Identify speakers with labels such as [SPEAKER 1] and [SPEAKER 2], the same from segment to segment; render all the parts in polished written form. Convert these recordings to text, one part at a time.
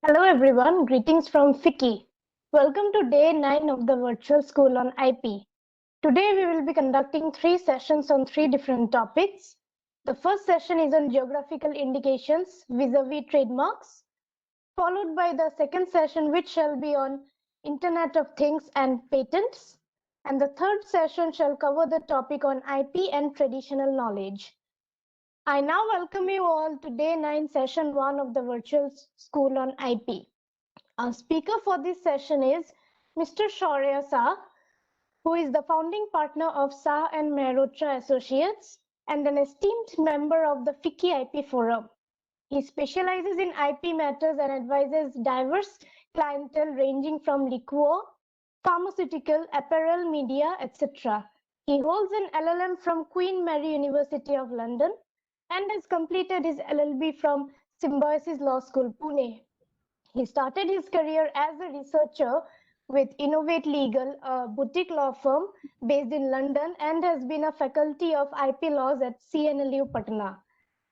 [SPEAKER 1] Hello everyone, greetings from Fiki. Welcome to day 9 of the virtual school on IP. Today we will be conducting 3 sessions on 3 different topics. The first session is on geographical indications vis-a-vis trademarks, followed by the second session which shall be on Internet of Things and patents. And the third session shall cover the topic on IP and traditional knowledge. I now welcome you all to day 9 session 1 of the virtual school on IP. Our speaker for this session is Mr. Shaurya Shah, who is the founding partner of Shah and Mehrotra Associates and an esteemed member of the FICCI IP Forum. He specializes in IP matters and advises diverse clientele ranging from liquor, pharmaceutical, apparel, media, etc. He holds an LLM from Queen Mary University of London and has completed his LLB from Symbiosis Law School, Pune. He started his career as a researcher with Innovate Legal, a boutique law firm based in London, and has been a faculty of IP laws at CNLU Patna.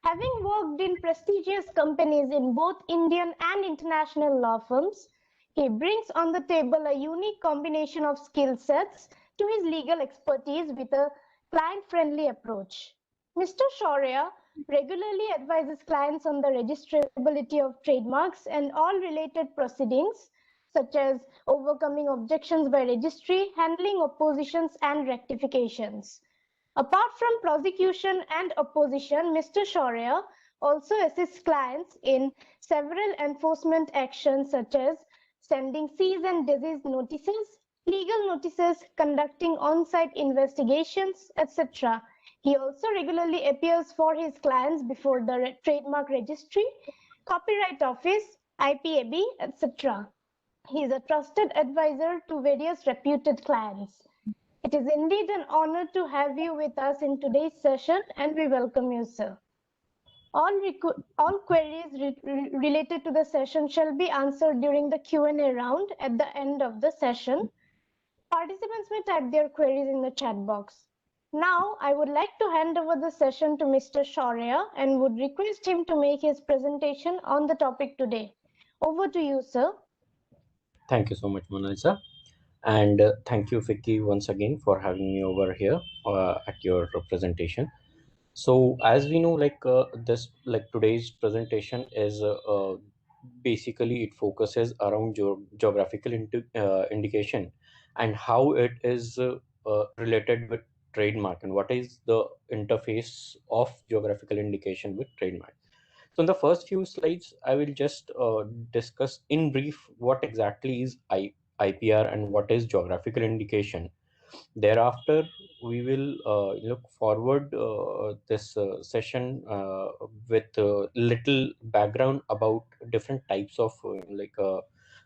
[SPEAKER 1] Having worked in prestigious companies in both Indian and international law firms, he brings on the table a unique combination of skill sets to his legal expertise with a client-friendly approach. Mr. Shaurya regularly advises clients on the registrability of trademarks and all related proceedings, such as overcoming objections by registry, handling oppositions and rectifications. Apart from prosecution and opposition, Mr. Shaurya also assists clients in several enforcement actions such as sending cease and desist notices, legal notices, conducting on-site investigations, etc. He also regularly appears for his clients before the Trademark Registry, Copyright Office, IPAB, etc. He is a trusted advisor to various reputed clients. It is indeed an honor to have you with us in today's session, and we welcome you, sir. All queries related to the session shall be answered during the Q&A round at the end of the session. Participants may type their queries in the chat box. Now, I would like to hand over the session to Mr. Shaurya and would request him to make his presentation on the topic today. Over to you, sir.
[SPEAKER 2] Thank you so much, Monalisa. And thank you, Vicky, once again for having me over here at your presentation. So, as we know, today's presentation is basically it focuses around geographical indication and how it is related with trademark and what is the interface of geographical indication with trademark. So in the first few slides, I will just discuss in brief what exactly is IPR and what is geographical indication. Thereafter, we will look forward this session with little background about different types of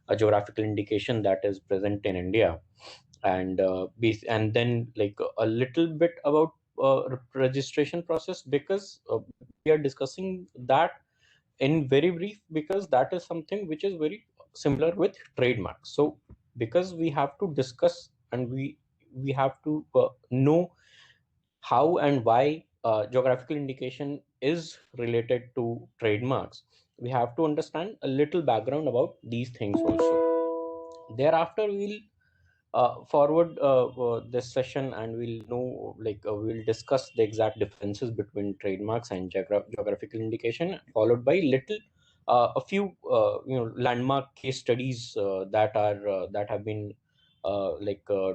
[SPEAKER 2] a geographical indication that is present in India, and and then like a little bit about registration process because we are discussing that in very brief because that is something which is very similar with trademarks. So because we have to discuss and we have to know how and why geographical indication is related to trademarks, we have to understand a little background about these things also. Thereafter we'll forward this session and we'll know we'll discuss the exact differences between trademarks and geographical indication, followed by little a few landmark case studies that have been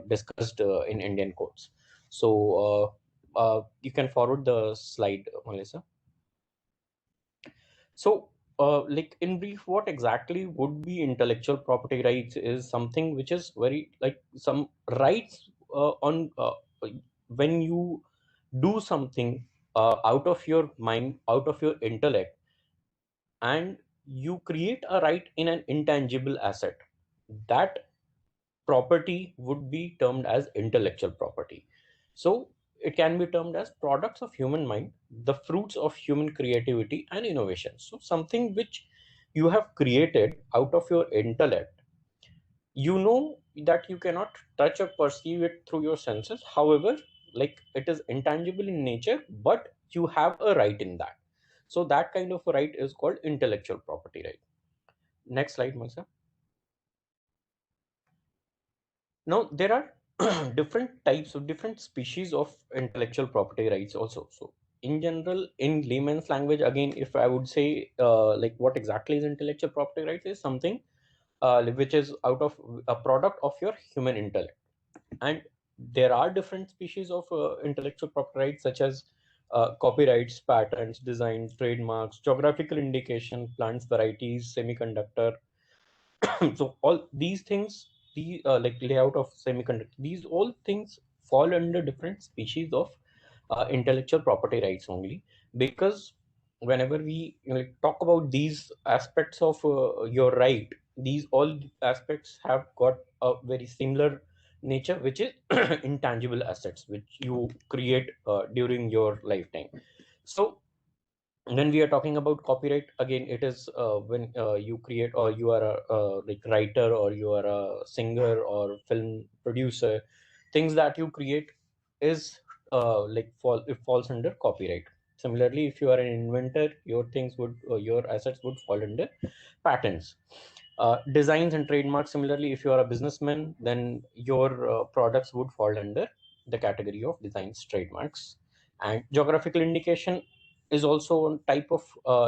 [SPEAKER 2] discussed in Indian courts. So you can forward the slide, Melissa. So, in brief, what exactly would be intellectual property rights is something which is very like some rights on when you do something out of your mind, out of your intellect, and you create a right in an intangible asset. That property would be termed as intellectual property. So it can be termed as products of human mind, the fruits of human creativity and innovation. So something which you have created out of your intellect, you know that you cannot touch or perceive it through your senses. However, like it is intangible in nature, but you have a right in that. So that kind of a right is called intellectual property right. Next slide, Melissa. Now there are different types of different species of intellectual property rights also. So in general, in layman's language, again, if I would say like what exactly is intellectual property rights, is something which is out of a product of your human intellect. And there are different species of intellectual property rights, such as copyrights, patents, designs, trademarks, geographical indication, plants varieties, semiconductor. So all these things, the like layout of semiconductor, these all things fall under different species of intellectual property rights only. Because whenever we talk about these aspects of your right, these all aspects have got a very similar nature, which is intangible assets which you create during your lifetime. So when we are talking about copyright, again, it is when you create, or you are a like writer, or you are a singer or film producer, things that you create is it falls under copyright. Similarly, if you are an inventor, your things would your assets would fall under patents. Designs and trademarks, similarly, if you are a businessman, then your products would fall under the category of designs, trademarks. And geographical indication is also a type of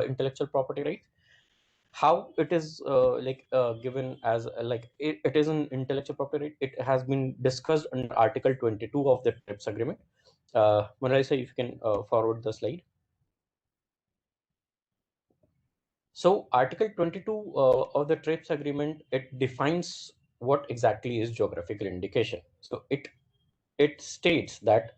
[SPEAKER 2] intellectual property right. How it is given as it is an intellectual property right, it has been discussed under article 22 of the TRIPS agreement. Mona Lisa, if you can forward the slide. So Article 22 of the TRIPS agreement, it defines what exactly is geographical indication. So it states that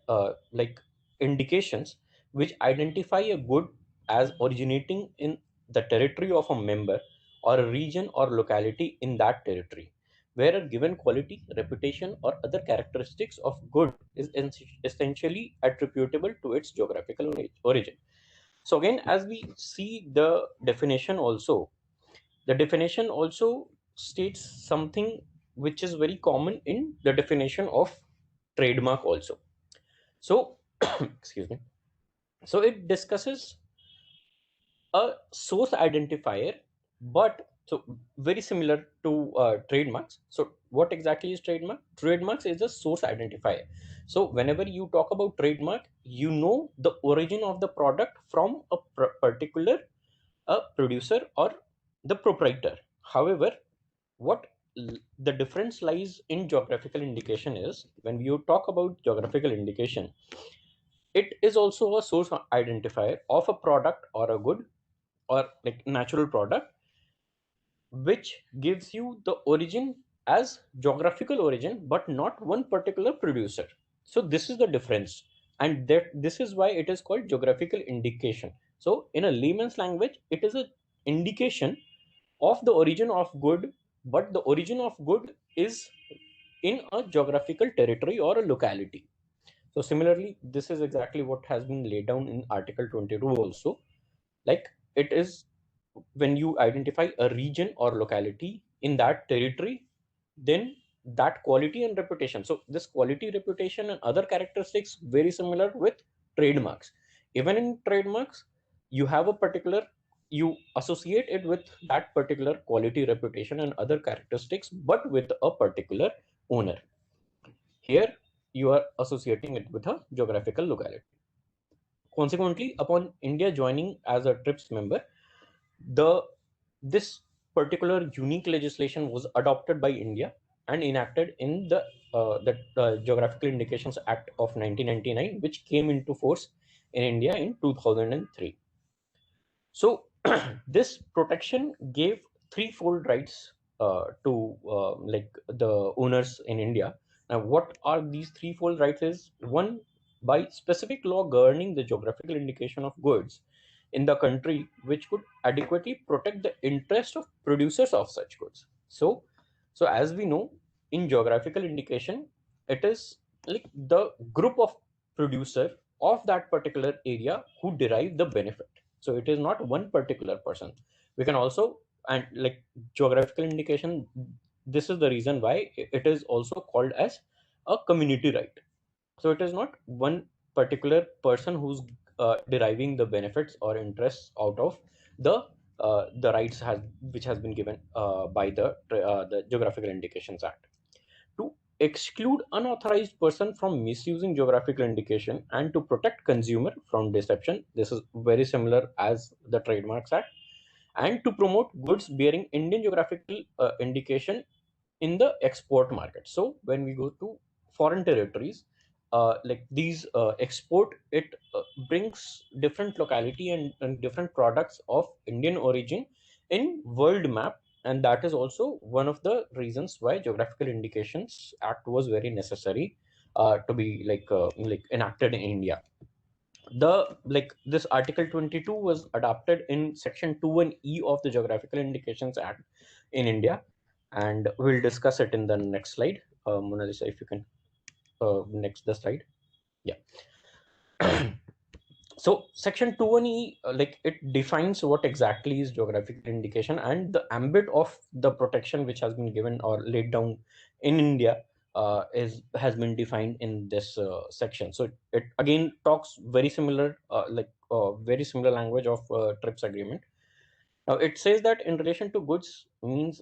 [SPEAKER 2] indications which identify a good as originating in the territory of a member, or a region or locality in that territory, where a given quality, reputation, or other characteristics of good is essentially attributable to its geographical origin. So again, as we see the definition also, the definition also states something which is very common in the definition of trademark also. So excuse me. So it discusses a source identifier, but so very similar to trademarks. So what exactly is trademark? Trademarks is a source identifier. So whenever you talk about trademark, you know the origin of the product from a particular producer or the proprietor. However, what the difference lies in geographical indication is, when you talk about geographical indication, it is also a source identifier of a product or a good, or like natural product, which gives you the origin as geographical origin, but not one particular producer. So this is the difference, and that this is why it is called geographical indication. So in a layman's language, it is a indication of the origin of good, but the origin of good is in a geographical territory or a locality. So similarly, this is exactly what has been laid down in Article 22 also. Like, it is when you identify a region or locality in that territory, then that quality and reputation. So this quality, reputation, and other characteristics very similar with trademarks. Even in trademarks, you have a particular, you associate it with that particular quality, reputation, and other characteristics, but with a particular owner. Here, you are associating it with a geographical locality. Consequently, upon India joining as a TRIPS member, the this particular unique legislation was adopted by India and enacted in the Geographical Indications Act of 1999, which came into force in India in 2003. So this protection gave threefold rights to the owners in India. Now, what are these threefold rights? Is one, by specific law governing the geographical indication of goods in the country, which could adequately protect the interest of producers of such goods. So as we know, in geographical indication, it is like the group of producer of that particular area who derive the benefit. So it is not one particular person. We can also, and like geographical indication, this is the reason why it is also called as a community right. So it is not one particular person who's deriving the benefits or interests out of the the rights has which has been given by the Geographical Indications Act to exclude unauthorized person from misusing geographical indication and to protect consumer from deception. This is very similar as the Trademarks Act, and to promote goods bearing Indian geographical indication in the export market. So when we go to foreign territories, like these export, it brings different locality and different products of Indian origin in world map, and that is also one of the reasons why Geographical Indications Act was very necessary to be like enacted in India. The like this Article 22 was adopted in Section 2 and E of the Geographical Indications Act in India, and we'll discuss it in the next slide. Mona Lisa, if you can next the slide. Yeah. So Section 2 and E, like it defines what exactly is geographical indication and the ambit of the protection which has been given or laid down in India is has been defined in this section. So it again talks very similar, very similar language of TRIPS agreement. Now it says that in relation to goods means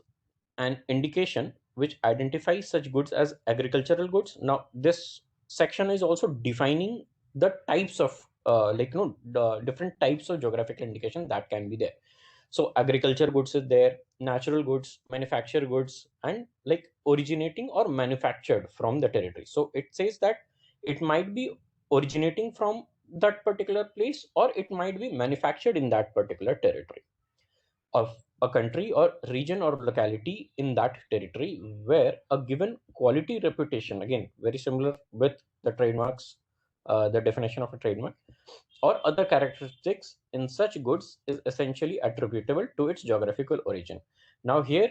[SPEAKER 2] an indication which identifies such goods as agricultural goods. Now, this section is also defining the types of the different types of geographical indication that can be there. So, agriculture goods is there, natural goods, manufactured goods, and like originating or manufactured from the territory. So, it says that it might be originating from that particular place or it might be manufactured in that particular territory of a country or region or locality in that territory where a given quality reputation, again very similar with the trademarks, the definition of a trademark, or other characteristics in such goods is essentially attributable to its geographical origin. Now here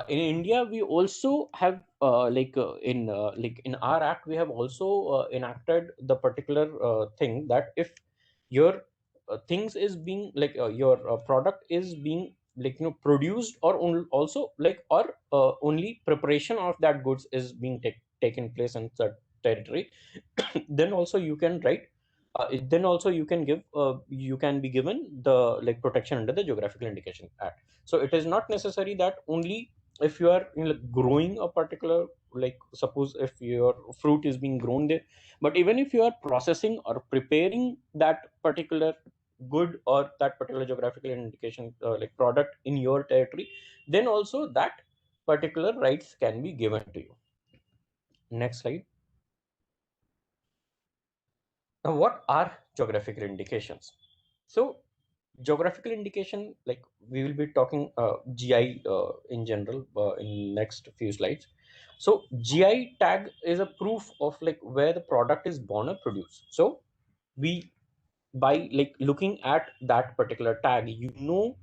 [SPEAKER 2] in India we also have in our act we have also enacted the particular thing that if your things is being your product is being produced or also or only preparation of that goods is being taken place in that territory, then also you can write then also you can be given the like protection under the Geographical Indication Act. So it is not necessary that only if you are growing a particular, like suppose if your fruit is being grown there, but even if you are processing or preparing that particular good or that particular geographical indication product in your territory, then also that particular rights can be given to you. Next slide. Now, what are geographical indications? So, geographical indication, like we will be talking GI in general in next few slides. So, GI tag is a proof of like where the product is born or produced. So, we by like looking at that particular tag, you know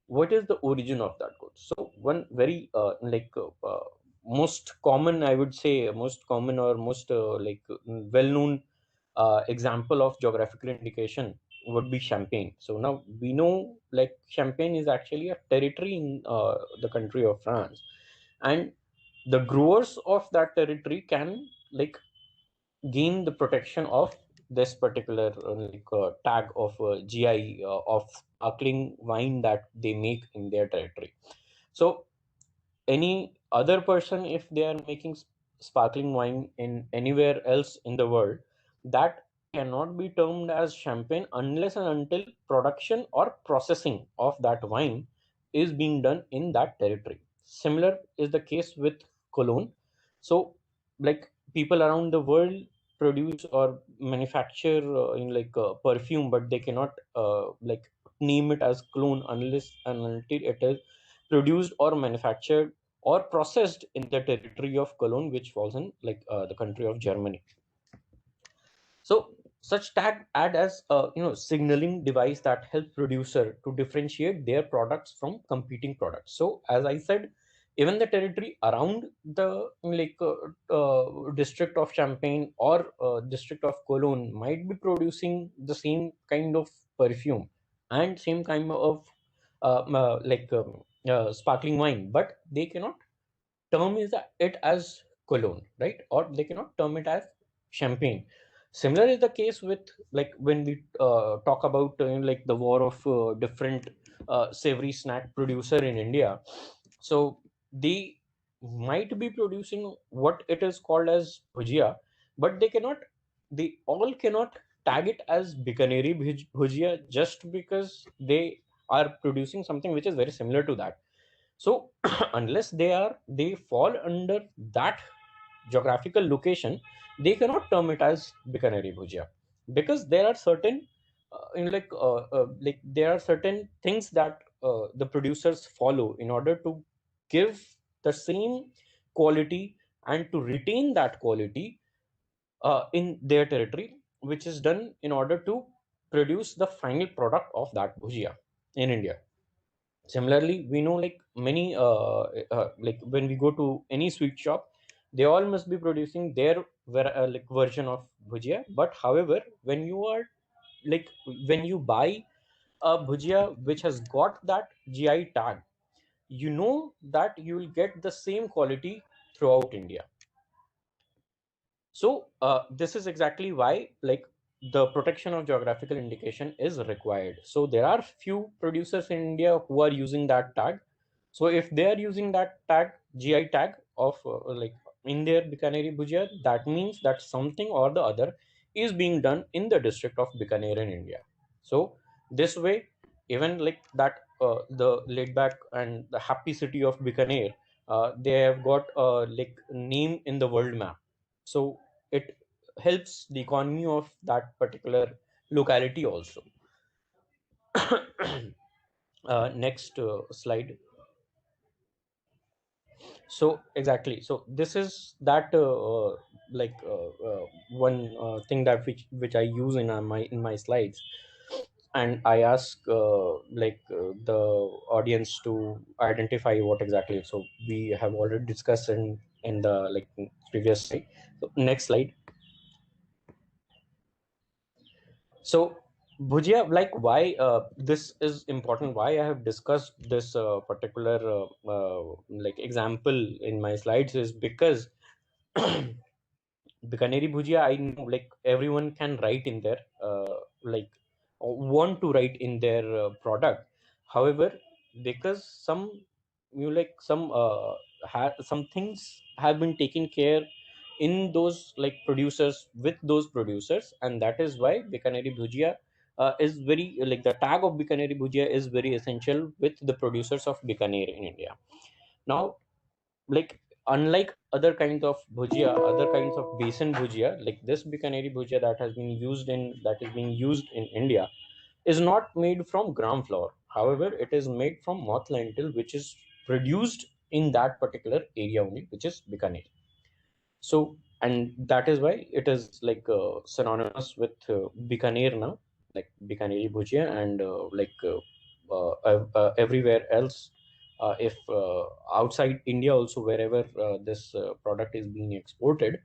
[SPEAKER 2] what is the origin of that good. So, one very most common, I would say, most common or most well-known example of geographical indication would be Champagne. So now we know like Champagne is actually a territory in the country of France, and the growers of that territory can like gain the protection of this particular tag of GI of sparkling wine that they make in their territory. So any other person, if they are making sparkling wine in anywhere else in the world, that cannot be termed as Champagne unless and until production or processing of that wine is being done in that territory. Similar is the case with Cologne. So like people around the world produce or manufacture perfume, but they cannot name it as cologne unless and until it is produced or manufactured or processed in the territory of Cologne, which falls in the country of Germany. So such tag add as a signaling device that helps producer to differentiate their products from competing products. So as I said, even the territory around the district of Champagne or district of Cologne might be producing the same kind of perfume and same kind of sparkling wine, but they cannot term it as Cologne, right? Or they cannot term it as Champagne. Similar is the case with, like, when we talk about like the war of different savory snack producer in India. So they might be producing what it is called as bhujia, but they all cannot tag it as Bikaneri bhujia just because they are producing something which is very similar to that. So unless they fall under that geographical location, they cannot term it as Bikaneri bhujia, because there are certain like there are certain things that the producers follow in order to give the same quality and to retain that quality in their territory, which is done in order to produce the final product of that bhujia in India. Similarly, we know, like, many like when we go to any sweet shop, they all must be producing their like version of bhujia. But however, when you are like when you buy a bhujia which has got that GI tag, you know that you will get the same quality throughout India. So this is exactly why, like, the protection of geographical indication is required. So there are few producers in India who are using that tag. So if they are using that tag, GI tag of like in their Bikaneri bhujia, that means that something or the other is being done in the district of Bikaner in India. So this way, even like that, the laid back and the happy city of Bikaner, they have got a like name in the world map. So it helps the economy of that particular locality also. Next slide. So exactly, so this is that like one thing that which I use in my slides, and I ask the audience to identify what exactly. So we have already discussed in the like previous slide. So next slide. So bhujia, like, why this is important, why I have discussed this particular like example in my slides, is because Bikaneri bhujia, I know, like, everyone can write in their like want to write in their product. However, because some things have been taken care in those like producers with those producers, and that is why Bikaneri bhujia is very like the tag of Bikaneri bhujia is very essential with the producers of Bikaner in India. Now, like, unlike other kinds of bhujia, other kinds of besan bhujia, like this Bikaneri bhujia that is being used in India is not made from gram flour. However, it is made from moth lentil, which is produced in that particular area only, which is Bikaner. So, and that is why it is like synonymous with Bikaner now, like Bikaneri bhujia, and everywhere else. If outside India also, wherever this product is being exported,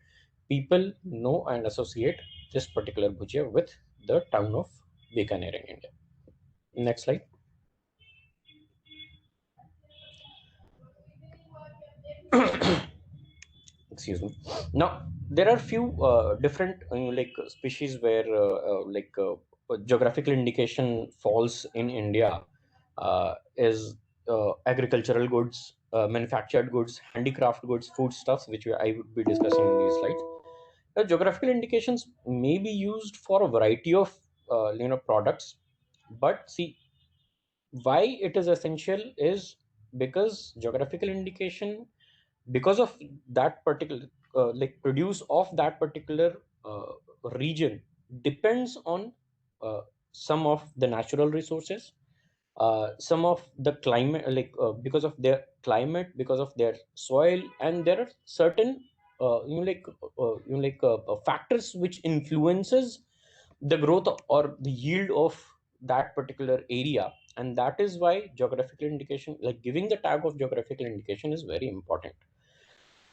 [SPEAKER 2] people know and associate this particular bhujia with the town of Bikaner in India. Next slide. Excuse me. Now, there are few different species where geographical indication falls in India, is agricultural goods, manufactured goods, handicraft goods, foodstuffs, which I would be discussing in these slides. Geographical indications may be used for a variety of products, but see, why it is essential is because geographical indication, because of that particular like produce of that particular region, depends on uh, some of the natural resources, some of the climate, because of their climate, because of their soil, and there are certain factors which influences the growth or the yield of that particular area. And that is why geographical indication, like giving the tag of geographical indication, is very important.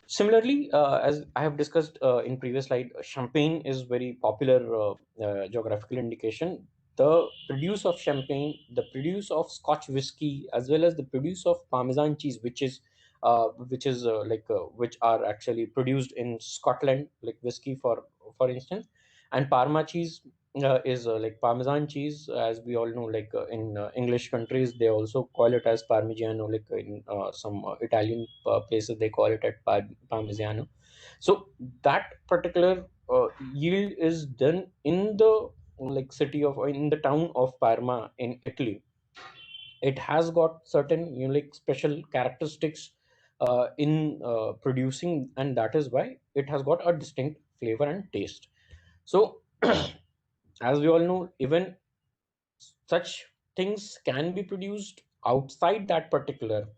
[SPEAKER 2] Similarly, as I have discussed in previous slide, champagne is very popular geographical indication. The produce of champagne, the produce of Scotch whiskey, as well as the produce of Parmesan cheese, which are actually produced in Scotland, like whiskey for instance, And Parma cheese is like Parmesan cheese, as we all know. Like in English countries, they also call it as Parmigiano. Like in some Italian places, they call it at Parmigiano. So that particular yield is done in the like city of, in the town of Parma in Italy. It has got certain unique special characteristics in producing, and that is why it has got a distinct flavor and taste. So as we all know, even such things can be produced outside that particular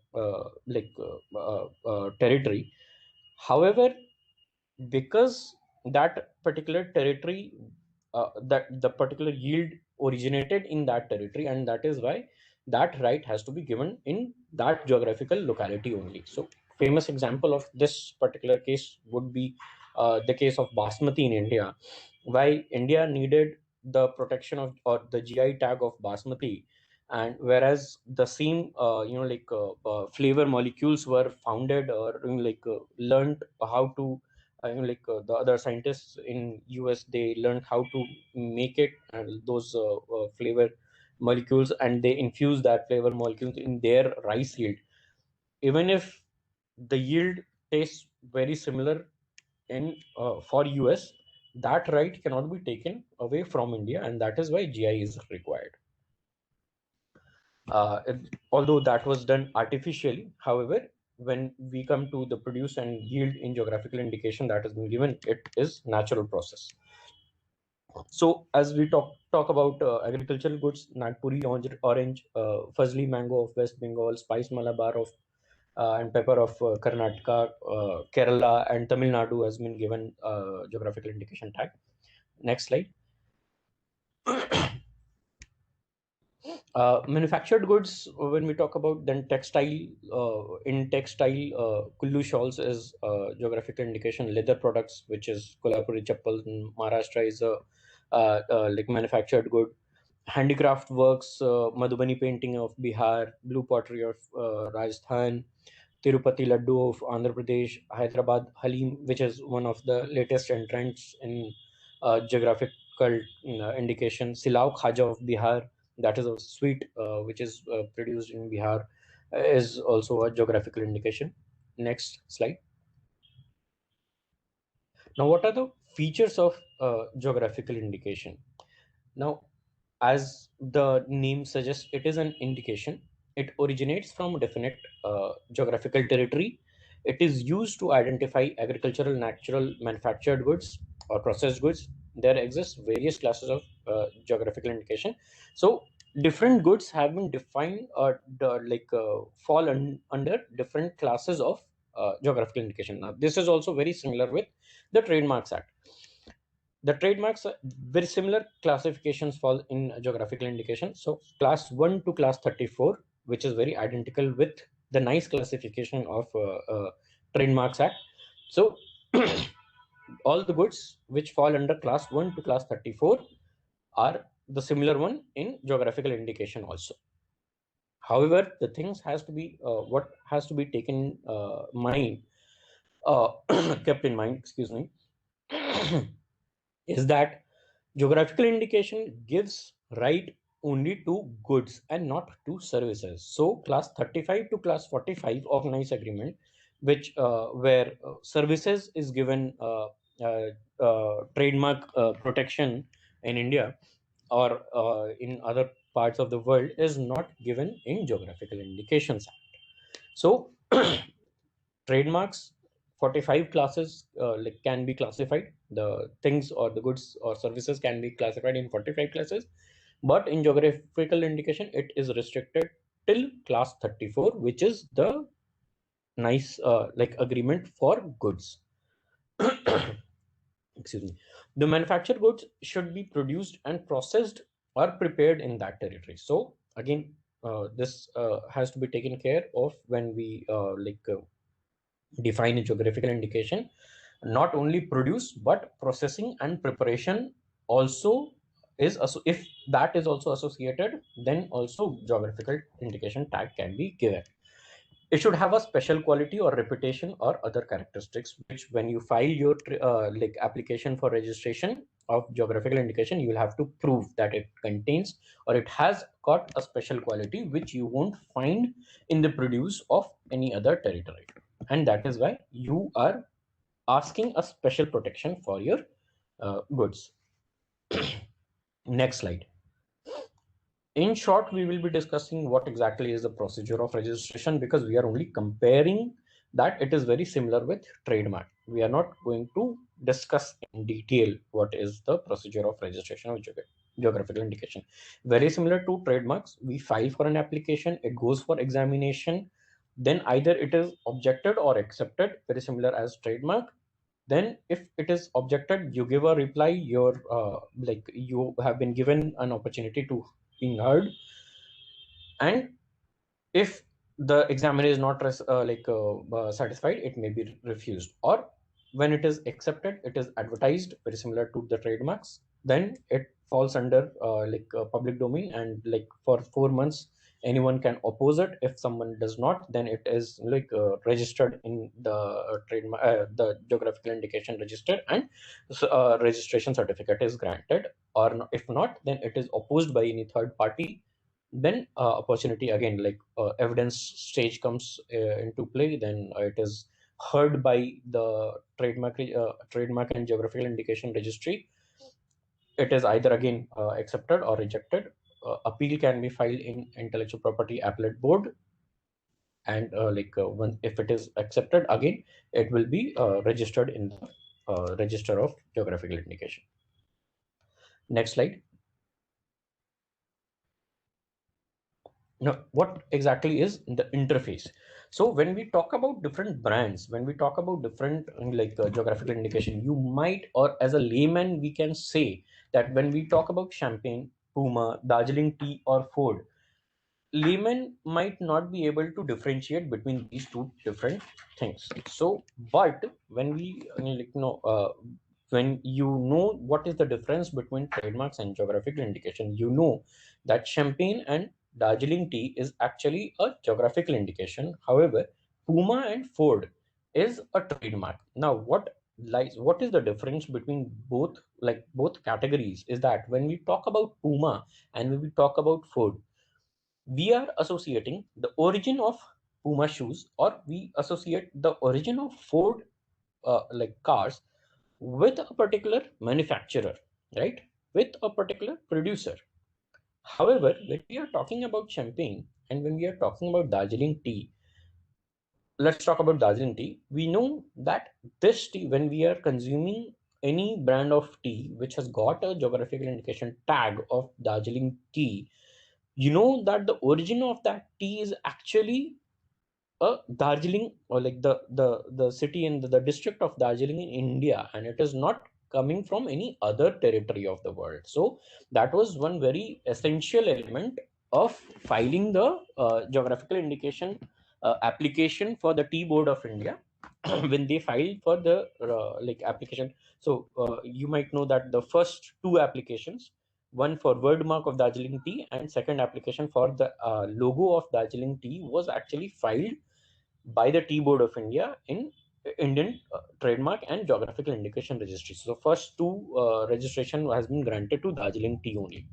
[SPEAKER 2] territory. However, because that particular territory, that the particular yield originated in that territory, and that is why that right has to be given in that geographical locality only. So famous example of this particular case would be the case of basmati in India. Why India needed the protection of, or the GI tag of basmati, and whereas the same flavor molecules were founded, or learned how to the other scientists in US, they learned how to make it, and those flavor molecules, and they infuse that flavor molecules in their rice yield. Even if the yield tastes very similar in for US, that right cannot be taken away from India, and that is why GI is required. Although that was done artificially, however, when we come to the produce and yield in geographical indication that has been given, it is natural process. So as we talk about agricultural goods, Nagpuri orange, Fazli mango of West Bengal, spice Malabar of and pepper of Karnataka, Kerala, and Tamil Nadu has been given geographical indication tag. Next slide. Manufactured goods, when we talk about, then textile, in textile, Kullu shawls is geographical indication. Leather products, which is Kolhapuri chappals in Maharashtra, is a like manufactured good. Handicraft works, Madhubani painting of Bihar, blue pottery of Rajasthan, Tirupati laddu of Andhra Pradesh, Hyderabad halim, which is one of the latest entrants in geographical indication. Silau khaja of Bihar, that is a sweet which is produced in Bihar, is also a geographical indication. Next slide. Now, what are the features of geographical indication? Now, as the name suggests, it is an indication. It originates from a definite geographical territory. It is used to identify agricultural, natural, manufactured goods or processed goods. There exist various classes of geographical indication. So different goods have been defined, or fall under different classes of geographical indication. Now, this is also very similar with the Trademarks Act. The trademarks, very similar classifications fall in geographical indication. So class 1 to class 34, which is very identical with the nice classification of Trademarks Act. So all the goods which fall under class 1 to class 34 are the similar one in geographical indication also. However, the things has to be what has to be taken mind kept in mind, excuse me, is that geographical indication gives right only to goods and not to services. So class 35 to class 45 of nice agreement, which where services is given trademark protection in India, or in other parts of the world, is not given in geographical indications act. So trademarks 45 classes can be classified, the things or the goods or services can be classified in 45 classes, but in geographical indication it is restricted till class 34, which is the nice agreement for goods. Excuse me. The manufactured goods should be produced and processed or prepared in that territory. So again, this has to be taken care of when we define a geographical indication. Not only produce, but processing and preparation also is, if that is also associated, then also geographical indication tag can be given. It should have a special quality or reputation or other characteristics, which when you file your application for registration, of geographical indication, you will have to prove that it contains or it has got a special quality which you won't find in the produce of any other territory. And that is why you are asking a special protection for your goods. Next slide. In short, we will be discussing what exactly is the procedure of registration, because we are only comparing that it is very similar with trademark. We are not going to discuss in detail what is the procedure of registration of geographical indication. Very similar to trademarks, we file for an application, it goes for examination, then either it is objected or accepted, very similar as trademark. Then if it is objected, you give a reply, your like you have been given an opportunity to being heard. And if the examiner is not satisfied, it may be refused. Or when it is accepted, it is advertised, very similar to the trademarks, then it falls under public domain, and like for 4 months anyone can oppose it. If someone does not, then it is registered in the trademark, the geographical indication register, and registration certificate is granted. Or if not, then it is opposed by any third party. Then opportunity again, evidence stage comes into play. Then it is heard by the trademark and geographical indication registry. It is either again accepted or rejected. Appeal can be filed in intellectual property appellate board, and if it is accepted, again it will be registered in the register of geographical indication. Next slide. Now, what exactly is the interface? So when we talk about different brands, when we talk about different geographical indication, you might, or as a layman, we can say that when we talk about Champagne, Puma, Darjeeling Tea, or Ford, laymen might not be able to differentiate between these two different things. So, but when we when you know what is the difference between trademarks and geographical indication, you know that Champagne and Darjeeling Tea is actually a geographical indication. However, Puma and Ford is a trademark. Now, what is the difference between both categories is that when we talk about Puma and when we talk about Ford, we are associating the origin of Puma shoes, or we associate the origin of Ford cars with a particular manufacturer, right? With a particular producer. However, when we are talking about Champagne and when we are talking about Darjeeling tea, let's talk about Darjeeling tea. We know that this tea, when we are consuming any brand of tea which has got a geographical indication tag of Darjeeling tea, you know that the origin of that tea is actually a Darjeeling, or like the city and the district of Darjeeling in India, and it is not coming from any other territory of the world. So that was one very essential element of filing the geographical indication application for the Tea Board of India when they filed for the application. So you might know that the first two applications, one for word mark of Darjeeling tea and second application for the logo of Darjeeling tea, was actually filed by the Tea Board of India in Indian Trademark and Geographical Indication Registry. So the first two registration has been granted to Darjeeling tea only.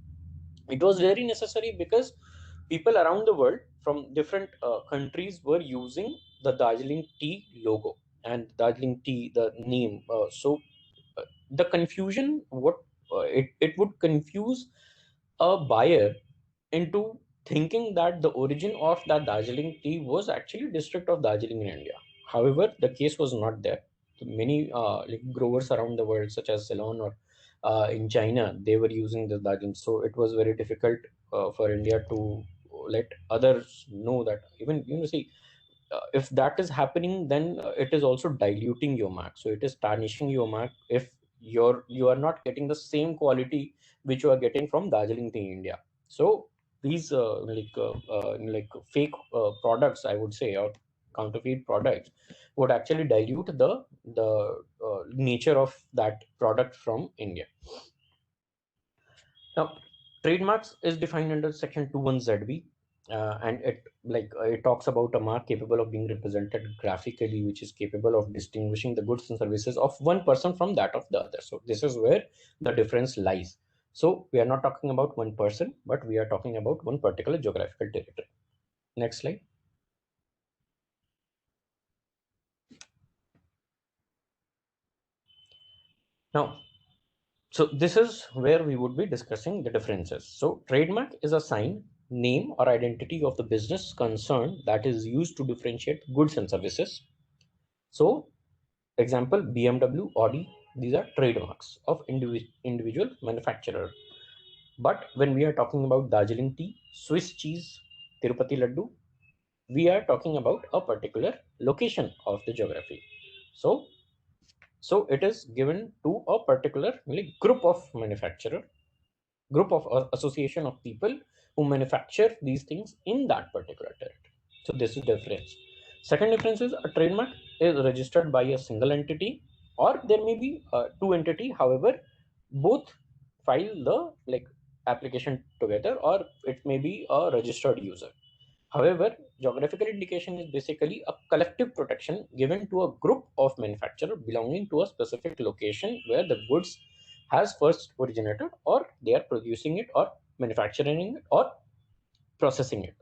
[SPEAKER 2] It was very necessary because people around the world from different countries were using the Darjeeling tea logo and Darjeeling tea, the name. The confusion, it would confuse a buyer into thinking that the origin of that Darjeeling tea was actually district of Darjeeling in India. However, the case was not there. Many growers around the world, such as Ceylon or in China, they were using the Darjeeling. So it was very difficult for India to let others know that. Even see, if that is happening, then it is also diluting your mark. So it is tarnishing your mark if you are not getting the same quality which you are getting from Darjeeling tea in India. So these fake products, I would say, or counterfeit products, would actually dilute the nature of that product from India. Now, trademarks is defined under Section 21ZB, and it talks about a mark capable of being represented graphically, which is capable of distinguishing the goods and services of one person from that of the other. So this is where the difference lies. So we are not talking about one person, but we are talking about one particular geographical territory. Next slide. Now, so this is where we would be discussing the differences. So trademark is a sign, name, or identity of the business concern that is used to differentiate goods and services. So example, BMW, Audi, these are trademarks of individual manufacturer. But when we are talking about Darjeeling tea, Swiss cheese, Tirupati laddu, we are talking about a particular location of the geography. So it is given to a particular group of manufacturer, group of association of people who manufacture these things in that particular territory. So this is difference. Second difference is a trademark is registered by a single entity, or there may be two entity. However, both file the application together, or it may be a registered user. However, geographical indication is basically a collective protection given to a group of manufacturers belonging to a specific location where the goods has first originated, or they are producing it, or manufacturing it, or processing it.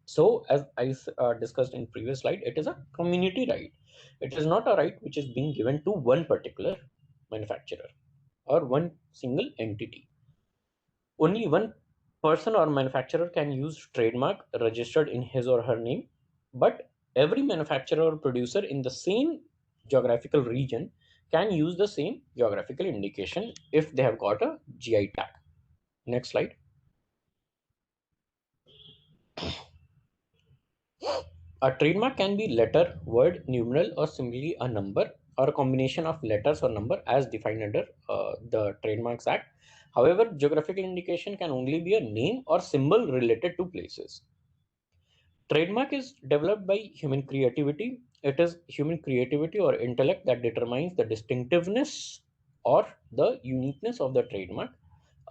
[SPEAKER 2] So as I discussed in previous slide, it is a community right. It is not a right which is being given to one particular manufacturer or one single entity. Only one person or manufacturer can use trademark registered in his or her name, but every manufacturer or producer in the same geographical region can use the same geographical indication if they have got a GI tag. Next slide. A trademark can be letter, word, numeral, or simply a number, or a combination of letters or number as defined under the Trademarks Act. However, geographical indication can only be a name or symbol related to places. Trademark is developed by human creativity. It is human creativity or intellect that determines the distinctiveness or the uniqueness of the trademark.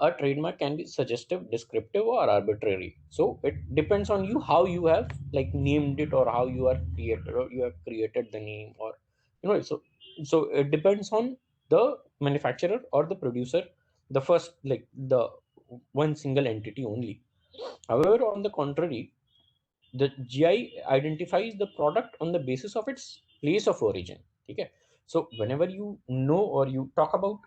[SPEAKER 2] A trademark can be suggestive, descriptive, or arbitrary. So it depends on you how you have named it, or how you are created, or you have created the name, or so it depends on the manufacturer or the producer, the first the one single entity only. However, on the contrary, the GI identifies the product on the basis of its place of origin. Okay, so whenever you know or you talk about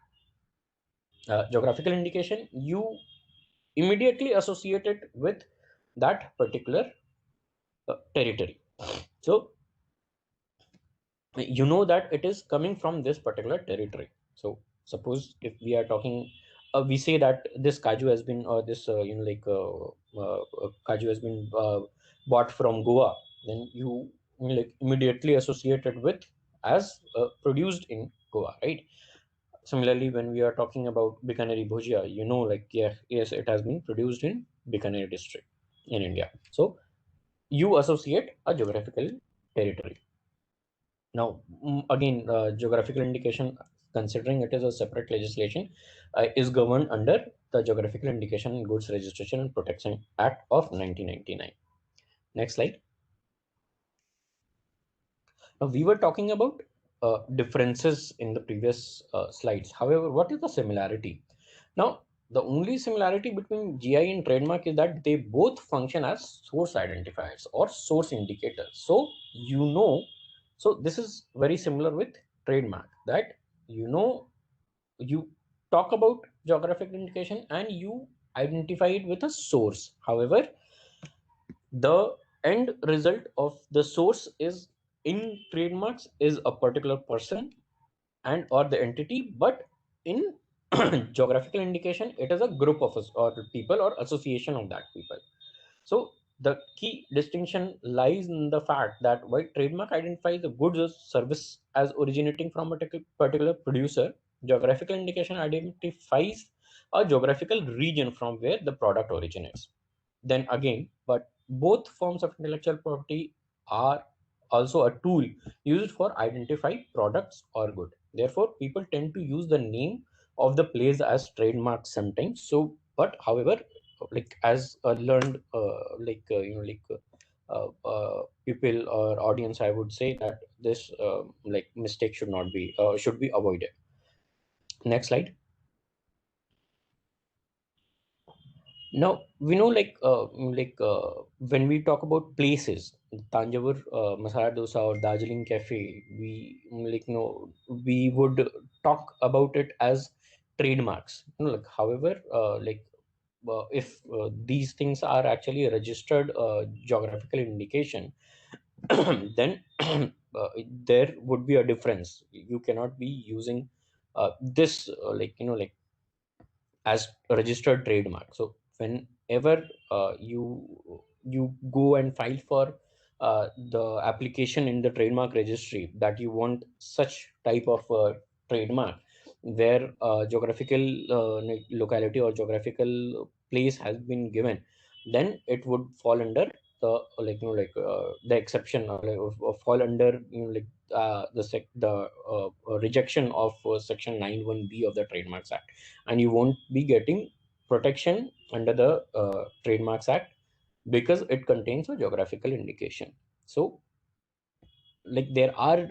[SPEAKER 2] geographical indication, you immediately associate it with that particular territory. So you know that it is coming from this particular territory. So suppose if we are talking, we say that this kaju has been, or this kaju has been bought from Goa, then you immediately associate it with as produced in Goa, right? Similarly, when we are talking about Bikaneri bhujia, yes, it has been produced in Bikaner district in India. So you associate a geographical territory. Now, again, geographical indication, considering it is a separate legislation, is governed under the Geographical Indication in Goods Registration and Protection Act of 1999. Next slide. Now, we were talking about differences in the previous slides. However, what is the similarity? Now, the only similarity between GI and trademark is that they both function as source identifiers or source indicators. So, so this is very similar with trademark, that you talk about geographic indication and you identify it with a source. However, the end result of the source is in trademarks is a particular person and or the entity, but in geographical indication it is a group of us or people or association of that people. So the key distinction lies in the fact that while trademark identifies the goods or service as originating from a particular producer, geographical indication identifies a geographical region from where the product originates. Then again, but both forms of intellectual property are also a tool used for identify products or good. Therefore, people tend to use the name of the place as trademark sometimes. So, but however, like as a learned people or audience, I would say that this like mistake should not be should be avoided. Next slide. Now we know when we talk about places, Tanjavur Masala Dosa or Darjeeling Cafe, we we would talk about it as trademarks. However, if these things are actually a registered geographical indication, then there would be a difference. You cannot be using this as a registered trademark. So whenever you go and file for the application in the trademark registry that you want such type of trademark, where geographical locality or geographical place has been given, then it would fall under the the exception, or fall under rejection of section 91B of the Trademarks Act, and you won't be getting protection under the Trademarks Act because it contains a geographical indication. So there are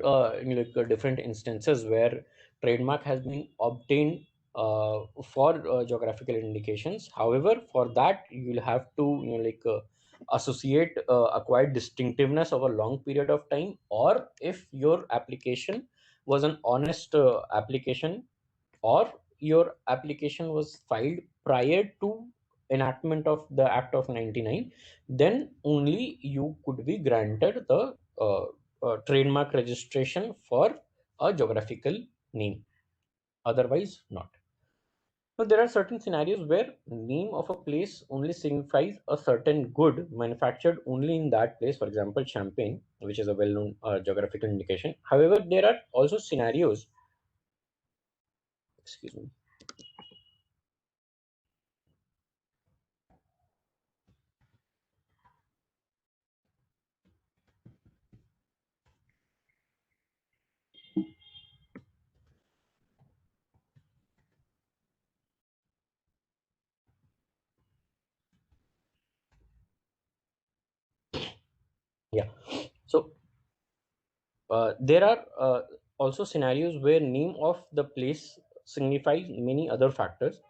[SPEAKER 2] different instances where trademark has been obtained for geographical indications. However, for that you'll have to associate acquired distinctiveness over a long period of time, or if your application was an honest application, or your application was filed prior to enactment of the Act of 99, then only you could be granted the trademark registration for a geographical name. Otherwise, not. Now, there are certain scenarios where name of a place only signifies a certain good manufactured only in that place. For example, champagne, which is a well-known geographical indication. However, there are also scenarios. Excuse me. Yeah. So there are also scenarios where name of the place signifies many other factors.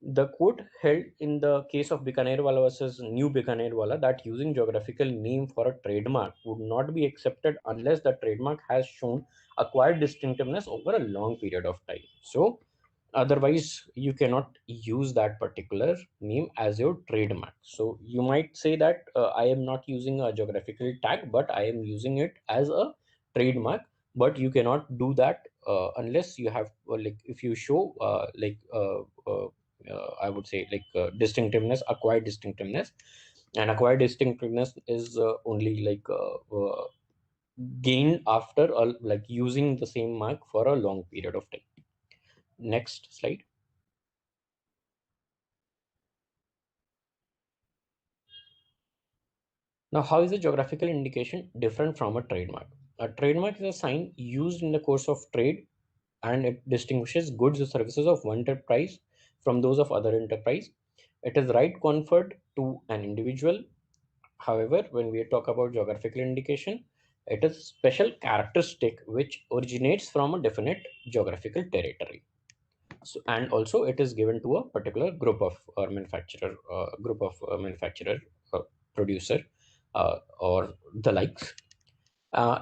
[SPEAKER 2] The court held in the case of Bikanerwala versus New Bikanerwala that using geographical name for a trademark would not be accepted unless the trademark has shown acquired distinctiveness over a long period of time. So otherwise you cannot use that particular name as your trademark. So you might say that I am not using a geographical tag, but I am using it as a trademark. But you cannot do that unless you have if you show I would say distinctiveness, acquired distinctiveness. And acquired distinctiveness is only gained after using the same mark for a long period of time. Next slide. Now, how is a geographical indication different from a trademark? A trademark is a sign used in the course of trade, and it distinguishes goods or services of one enterprise from those of other enterprise. It is right conferred to an individual. However, when we talk about geographical indication, it is special characteristic which originates from a definite geographical territory. So, and also it is given to a particular group of manufacturer, producer, or the likes. Uh,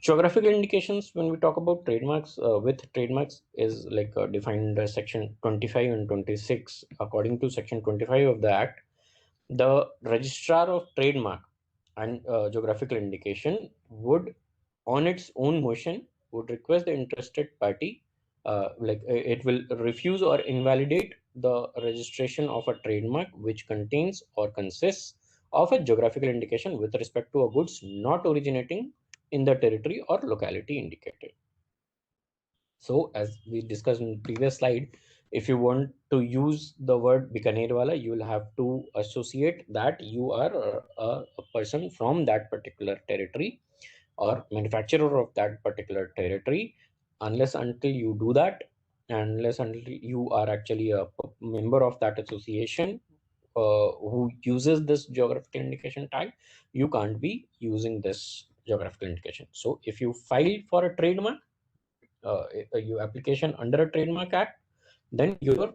[SPEAKER 2] Geographical indications, when we talk about trademarks, with trademarks is defined under section 25 and 26. According to section 25 of the Act, the registrar of trademark and geographical indication would, on its own motion, would request the interested party, it will refuse or invalidate the registration of a trademark which contains or consists of a geographical indication with respect to a goods not originating in the territory or locality indicated. So as we discussed in the previous slide, if you want to use the word Bikanerwala, you will have to associate that you are a person from that particular territory or manufacturer of that particular territory. Unless until you do that, unless until you are actually a member of that association, who uses this geographical indication tag, you can't be using this geographical indication. So if you file for a trademark, your application under a trademark act, then your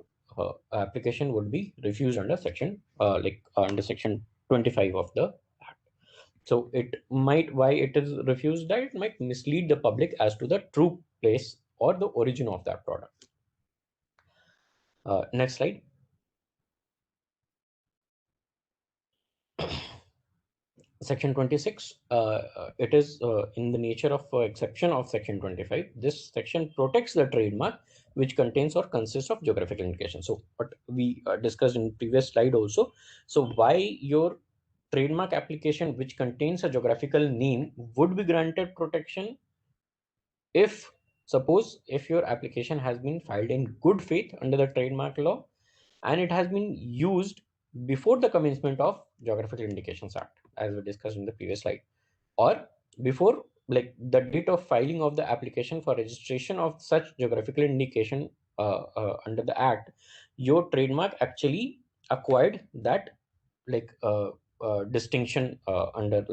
[SPEAKER 2] application would be refused under section under section 25 of the act. So it might, why it is refused, that it might mislead the public as to the true place or the origin of that product. Next slide. Section 26, it is in the nature of exception of section 25. This section protects the trademark which contains or consists of geographical indication. So what we discussed in previous slide also. So why your trademark application which contains a geographical name would be granted protection if, suppose, if your application has been filed in good faith under the trademark law and it has been used before the commencement of Geographical Indications Act, as we discussed in the previous slide, or before like the date of filing of the application for registration of such geographical indication under the act, your trademark actually acquired that distinction under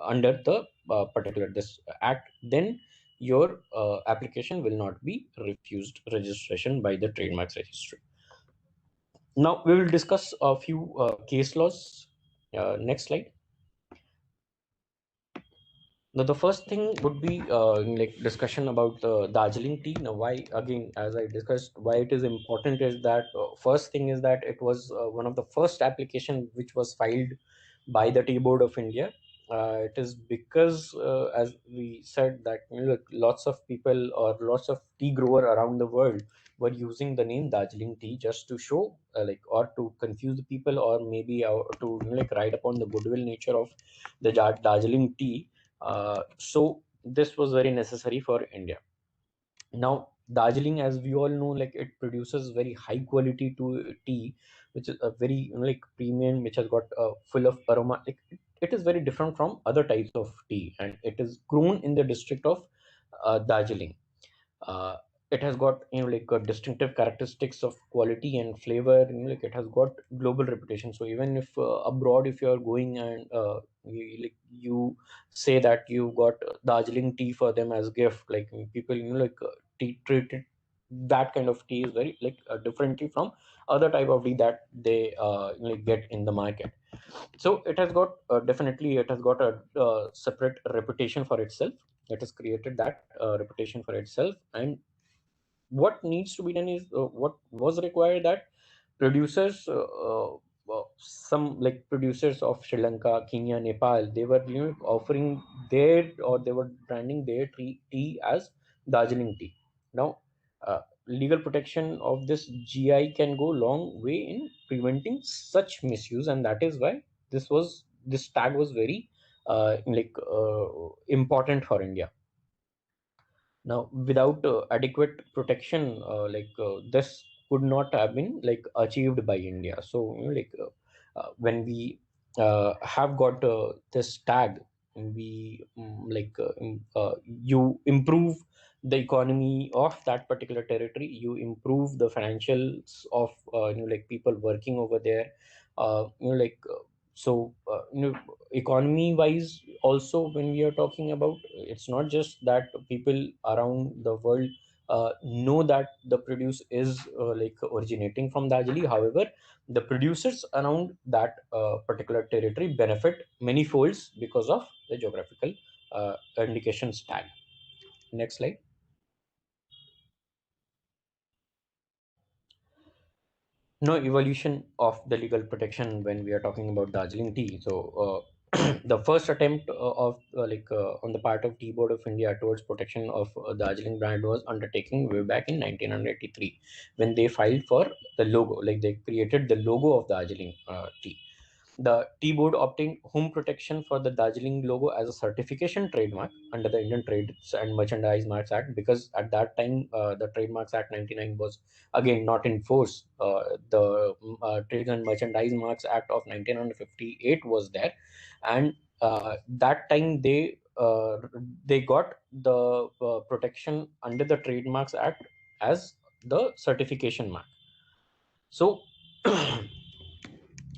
[SPEAKER 2] under the particular this act, then your application will not be refused registration by the trademarks registry. Now we will discuss a few case laws. Next slide. Now the first thing would be like discussion about the Darjeeling tea. Now why, again, as I discussed, why it is important is that first thing is that it was one of the first application which was filed by the Tea Board of India. It is because as we said that lots of people or lots of tea grower around the world were using the name Darjeeling tea just to show or to confuse the people, or maybe to ride upon the goodwill nature of the Darjeeling tea. So this was very necessary for India. Now Darjeeling, as we all know, like it produces very high quality tea, which is a very premium, which has got full of aroma. It is very different from other types of tea, and it is grown in the district of Darjeeling. uh, it has got distinctive characteristics of quality and flavor. It has got global reputation. So even if abroad, if you are going and you say that you got Darjeeling tea for them as gift, like people tea treated that kind of tea is very differently from other type of tea that they get in the market. So it has got definitely it has got a separate reputation for itself. It has created that reputation for itself. And what needs to be done is what was required, that producers some like producers of Sri Lanka, Kenya, Nepal, they were offering their, or they were branding their tea as Darjeeling tea. Now legal protection of this GI can go long way in preventing such misuse, and that is why this tag was very important for India. Now without adequate protection, this could not have been achieved by India. So when we have got this tag, we you improve the economy of that particular territory, you improve the financials of people working over there. So economy wise also, when we are talking about, it's not just that people around the world know that the produce is originating from Darjeeling. However, the producers around that particular territory benefit many folds because of the geographical indications tag. Next slide. No evolution of the legal protection when we are talking about Darjeeling tea. So the first attempt of on the part of Tea Board of India towards protection of Darjeeling brand was undertaken way back in 1983, when they filed for the logo. Like they created the logo of Darjeeling tea. The Tea Board obtained home protection for the Darjeeling logo as a certification trademark under the Indian Trades and Merchandise Marks Act, because at that time the Trademarks Act 99 was again not in force. The Trades and Merchandise Marks Act of 1958 was there, and that time they got the protection under the Trademarks Act as the certification mark. So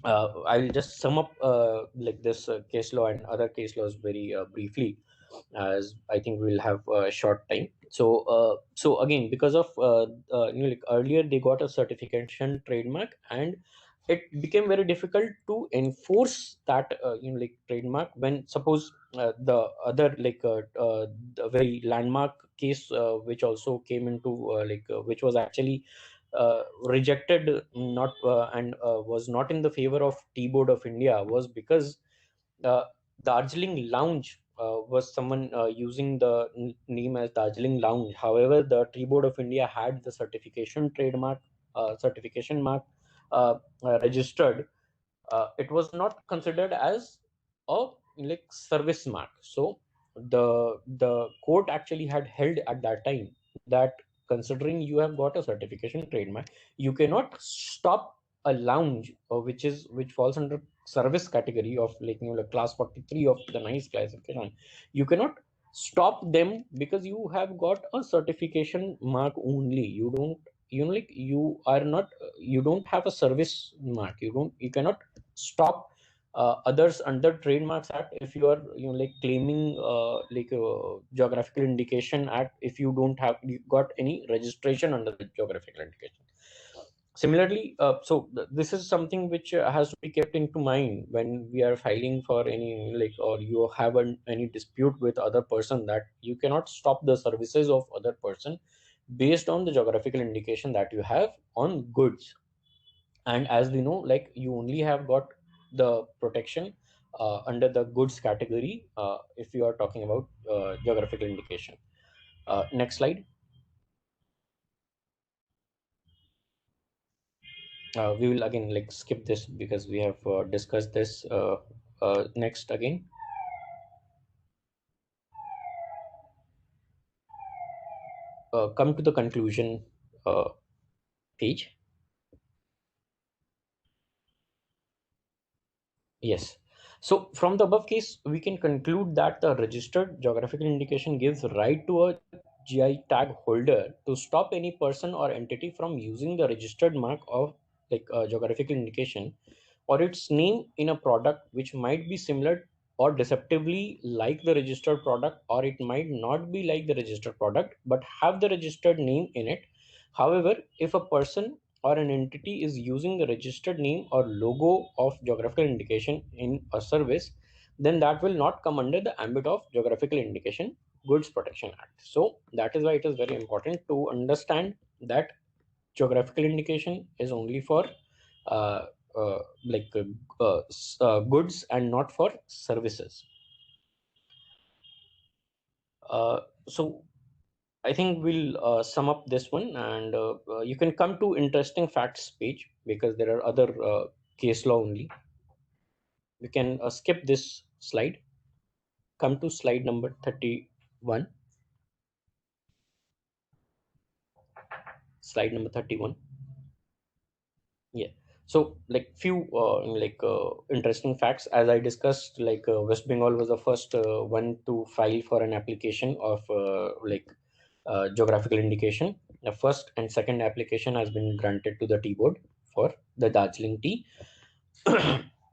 [SPEAKER 2] I'll just sum up like this case law and other case laws very briefly, as I think we'll have a short time. So again, because of like earlier they got a certification trademark, and it became very difficult to enforce that like trademark when suppose the other the very landmark case which also came into which was actually rejected, not and was not in the favor of Tea Board of India, was because uh, Darjeeling Lounge was someone using the name as Darjeeling Lounge. However, the Tea Board of India had the certification trademark, certification mark registered. It was not considered as a like service mark. So the court actually had held at that time that considering you have got a certification trademark, you cannot stop a lounge which falls under service category of like class 43 of the nice classification. You cannot stop them because you have got a certification mark only. You don't, like you are not, you don't have a service mark. You cannot stop others under trademarks act if you are like claiming like a geographical indication act if you don't have you got any registration under the geographical indication. Similarly, this is something which has to be kept into mind when we are filing for any like, or you have any dispute with other person, that you cannot stop the services of other person based on the geographical indication that you have on goods. And as we know, like you only have got the protection under the goods category if you are talking about geographical indication. Next slide. We will again like skip this because we have discussed this. Next again. Come to the conclusion page. Yes. So from the above case, we can conclude that the registered geographical indication gives right to a GI tag holder to stop any person or entity from using the registered mark of like geographical indication or its name in a product which might be similar or deceptively like the registered product, or it might not be like the registered product but have the registered name in it. However, if a person or an entity is using the registered name or logo of geographical indication in a service, then that will not come under the ambit of Geographical Indication Goods Protection Act. So that is why it is very important to understand that geographical indication is only for uh, like goods and not for services. So I think we'll sum up this one, and you can come to interesting facts page because there are other case law only. We can skip this slide. Come to slide number 31. Slide number 31. Yeah. So like few interesting facts as I discussed, like West Bengal was the first one to file for an application of geographical indication. The first and second application has been granted to the Tea Board for the Darjeeling tea.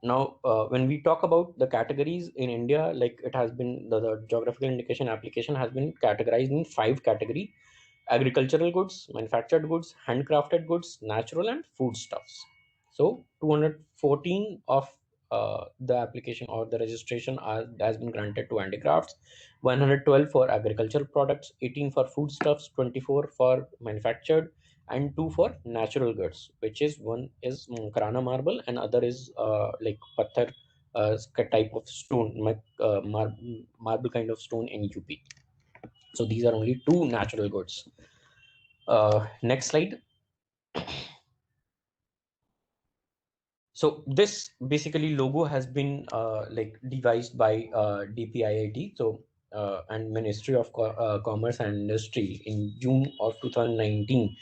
[SPEAKER 2] Now, when we talk about the categories in India, like it has been the geographical indication application has been categorized in five category: agricultural goods, manufactured goods, handcrafted goods, natural and foodstuffs. So 214 of the application or the registration has been granted to handicrafts, 112 for agricultural products, 18 for foodstuffs, 24 for manufactured, and two for natural goods, which is one is Karana marble and other is like Patthar type of stone, marble kind of stone in UP. So these are only two natural goods. Next slide. So this basically logo has been like devised by DPIIT, so and Ministry of Commerce and Industry in June of 2019,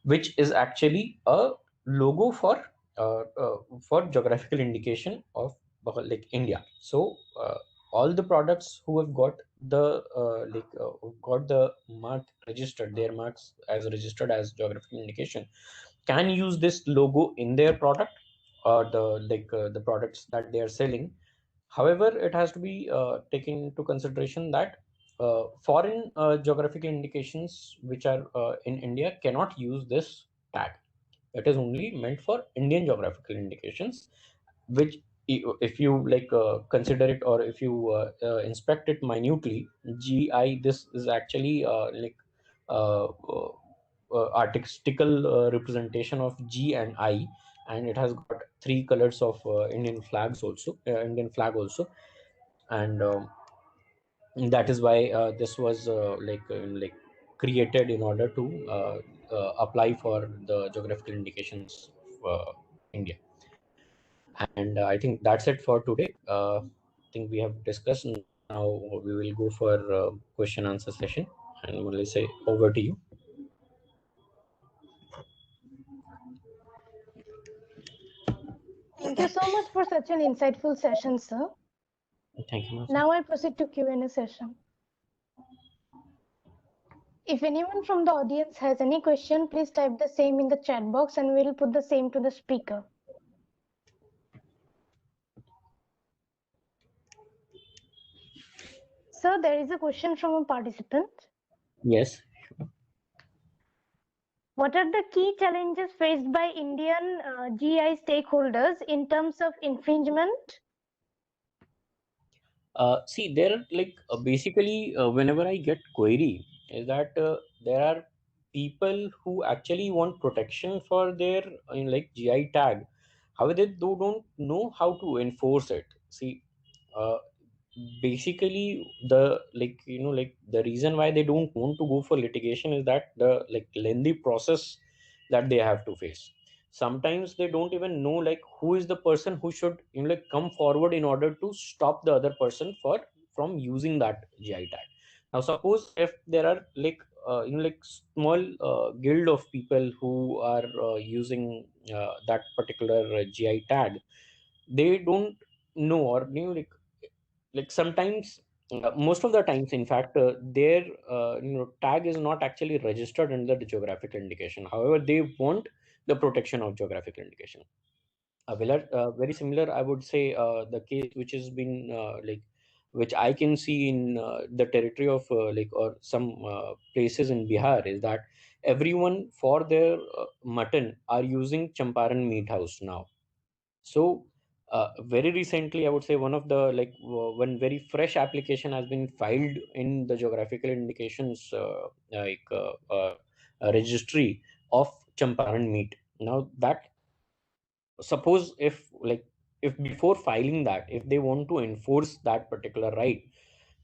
[SPEAKER 2] which is actually a logo for geographical indication of like India. So all the products who have got the got the mark registered, their marks as registered as geographical indication, can use this logo in their product, or the products that they are selling. However, it has to be taken into consideration that foreign geographical indications which are in India cannot use this tag. It is only meant for Indian geographical indications, which if you consider it, or if you inspect it minutely, GI, this is actually artistical representation of G and I, and it has got three colors of Indian flag also, and that is why this was created in order to apply for the geographical indications of India. And I think that's it for today. I think we have discussed. Now we will go for question answer session, and we'll say over to you.
[SPEAKER 1] Thank you so much for such an insightful session, sir.
[SPEAKER 2] Thank you.
[SPEAKER 1] Now I proceed to Q&A session. If anyone from the audience has any question, please type the same in the chat box and we'll put the same to the speaker. Sir, there is a question from a participant.
[SPEAKER 2] Yes.
[SPEAKER 1] What are the key challenges faced by Indian GI stakeholders in terms of infringement?
[SPEAKER 2] See, there are basically whenever I get query is that there are people who actually want protection for their GI tag. However, they don't know how to enforce it. See, uh, basically the the reason why they don't want to go for litigation is that the lengthy process that they have to face. Sometimes they don't even know who is the person who should come forward in order to stop the other person from using that GI tag. Now suppose if there are small guild of people who are using that particular GI tag, they don't know, or sometimes most of the times in fact their tag is not actually registered under the geographical indication. However, they want the protection of geographical indication. Very similar, I would say, the case which has been which I can see in the territory of or some places in Bihar, is that everyone for their mutton are using Champaran meat house now. So very recently, I would say one of the one very fresh application has been filed in the geographical indications registry of Champaran meat. Now that, suppose if before filing that, if they want to enforce that particular right,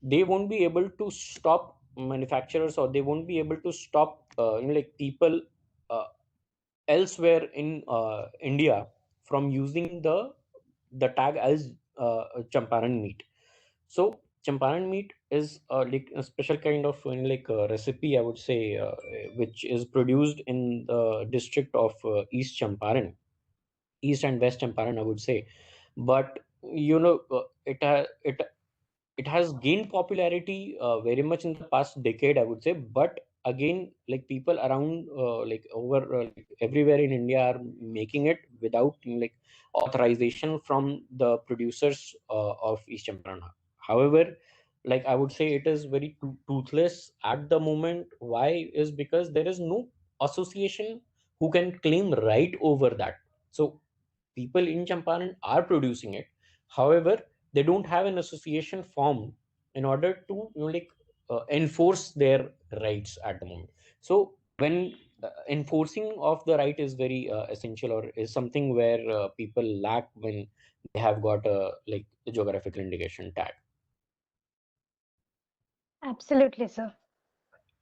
[SPEAKER 2] they won't be able to stop manufacturers, or they won't be able to stop people uh, elsewhere in India from using the tag as Champaran meat. So Champaran meat is a special kind of recipe, I would say, which is produced in the district of East Champaran, East and West Champaran, I would say. But it has gained popularity very much in the past decade, I would say. But again, people around over everywhere in India are making it without authorization from the producers of East Champaran. However, I would say it is very toothless at the moment. Why? Is because there is no association who can claim right over that. So people in Champaran are producing it. However, they don't have an association formed in order to enforce their rights at the moment. So when enforcing of the right is very essential, or is something where people lack when they have got a the geographical indication tag.
[SPEAKER 1] Absolutely, sir.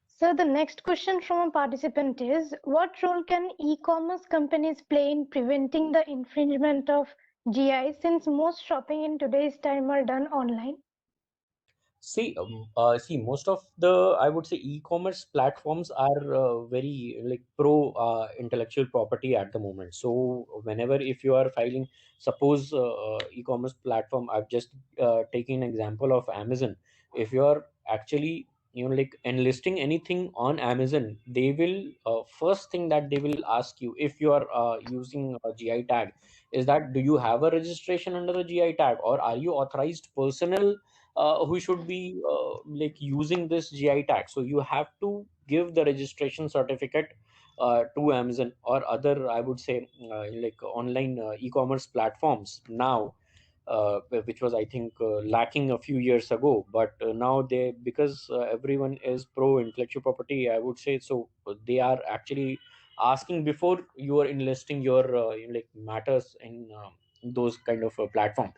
[SPEAKER 1] So the next question from a participant is, what role can e-commerce companies play in preventing the infringement of GI, since most shopping in today's time are done online?
[SPEAKER 2] See, most of the, I would say, e-commerce platforms are very pro intellectual property at the moment. So whenever, if you are filing, suppose e-commerce platform, I've just taken an example of Amazon. If you are actually like enlisting anything on Amazon, they will first thing that they will ask you, if you are using a GI tag, is that do you have a registration under the GI tag, or are you authorized personnel who should be like using this GI tag? So you have to give the registration certificate to Amazon or other, I would say, like online e-commerce platforms now, which was, I think, lacking a few years ago. But now they, because everyone is pro intellectual property, I would say, so they are actually asking before you are enlisting your like matters in those kind of platform.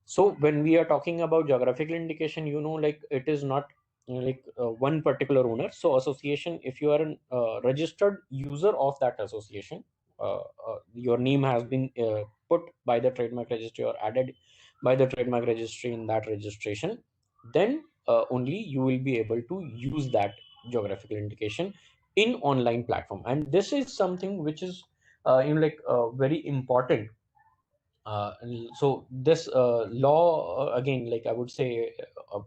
[SPEAKER 2] So when we are talking about geographical indication, like it is not like one particular owner. So association, if you are a registered user of that association, your name has been put by the trademark registry or added by the trademark registry in that registration, then only you will be able to use that geographical indication in online platform. And this is something which is like very important. So this law, again, like I would say, uh,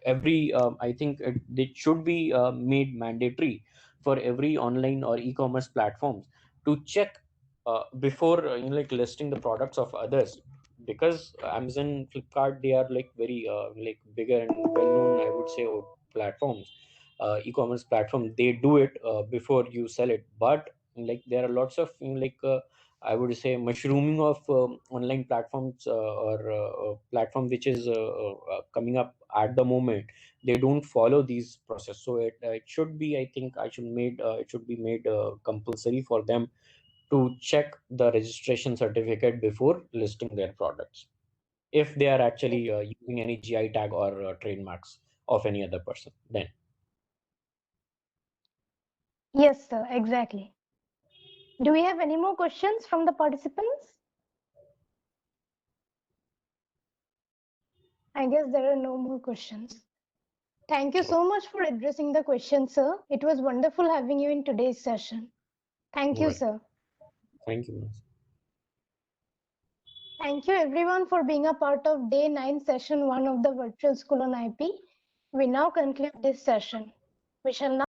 [SPEAKER 2] every I think it should be made mandatory for every online or e-commerce platforms to check before like listing the products of others, because Amazon, Flipkart, they are like very like bigger and well known, I would say, platforms, e-commerce platform. They do it before you sell it. But like there are lots of like I would say mushrooming of online platforms, or platform which is coming up at the moment. They don't follow these process. So it should be, I think, it should be made compulsory for them to check the registration certificate before listing their products, if they are actually using any GI tag or trademarks of any other person. Then
[SPEAKER 1] Yes, sir, exactly. Do we have any more questions from the participants? I guess there are no more questions. Thank you so much for addressing the question, sir. It was wonderful having you in today's session. Thank you,
[SPEAKER 2] well,
[SPEAKER 1] sir.
[SPEAKER 2] thank you.
[SPEAKER 1] Thank you everyone for being a part of day 9, session 1 of the virtual school on IP. We now conclude this session. We shall now